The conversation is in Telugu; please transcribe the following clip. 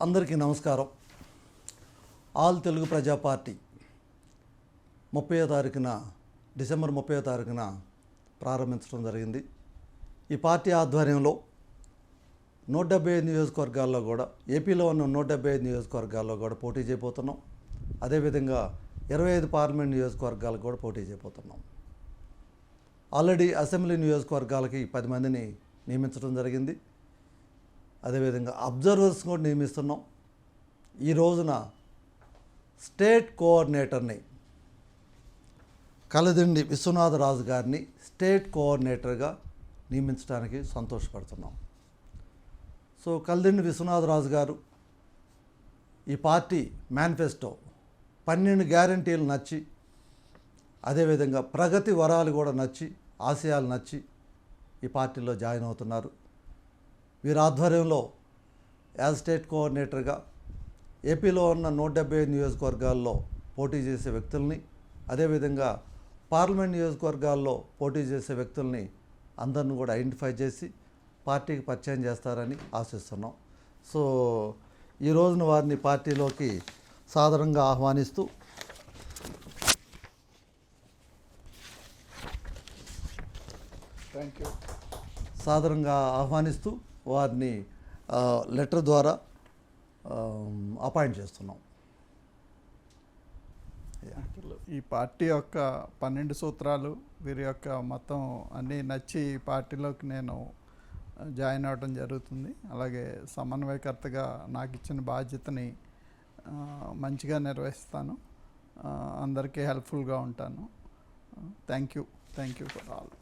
అందరికీ నమస్కారం. ఆల్ తెలుగు ప్రజా పార్టీ 30వ తారీఖున డిసెంబర్ 30వ తారీఖున ప్రారంభించడం జరిగింది. ఈ పార్టీ ఆధ్వర్యంలో 175 నియోజకవర్గాల్లో కూడా ఏపీలో ఉన్న 175 నియోజకవర్గాల్లో కూడా పోటీ చేయబోతున్నాం. అదేవిధంగా 25 పార్లమెంట్ నియోజకవర్గాలకు కూడా పోటీ చేయబోతున్నాం. ఆల్రెడీ అసెంబ్లీ నియోజకవర్గాలకి 10 మందిని నియమించడం జరిగింది. అదేవిధంగా అబ్జర్వర్స్ కూడా నియమిస్తున్నాం. ఈ రోజున స్టేట్ కోఆర్డినేటర్ని కలదిండి విశ్వనాథరాజు గారిని స్టేట్ కోఆర్డినేటర్గా నియమించడానికి సంతోషపడుతున్నాం. సో కలదిండి విశ్వనాథరాజు గారు ఈ పార్టీ మేనిఫెస్టో 12 గ్యారంటీలు నచ్చి, అదేవిధంగా ప్రగతి వరాలు కూడా నచ్చి, ఆశయాలు నచ్చి ఈ పార్టీలో జాయిన్ అవుతున్నారు. వీరి ఆధ్వర్యంలో యాజ్ స్టేట్ కోఆర్డినేటర్గా ఏపీలో ఉన్న 175 నియోజకవర్గాల్లో పోటీ చేసే వ్యక్తుల్ని, అదేవిధంగా పార్లమెంట్ నియోజకవర్గాల్లో పోటీ చేసే వ్యక్తుల్ని అందరిని కూడా ఐడెంటిఫై చేసి పార్టీకి పరిచయం చేస్తారని ఆశిస్తున్నాం. సో ఈ రోజున వారిని పార్టీలోకి సాదరంగా ఆహ్వానిస్తూ వారిని లెటర్ ద్వారా అపాయింట్ చేస్తున్నాం. ఈ పార్టీ యొక్క 12 సూత్రాలు, వీరి యొక్క మొత్తం అన్నీ నచ్చి ఈ పార్టీలోకి నేను జాయిన్ అవ్వడం జరుగుతుంది. అలాగే సమన్వయకర్తగా నాకు ఇచ్చిన బాధ్యతని మంచిగా నిర్వహిస్తాను. అందరికీ హెల్ప్ఫుల్గా ఉంటాను. Thank you for all.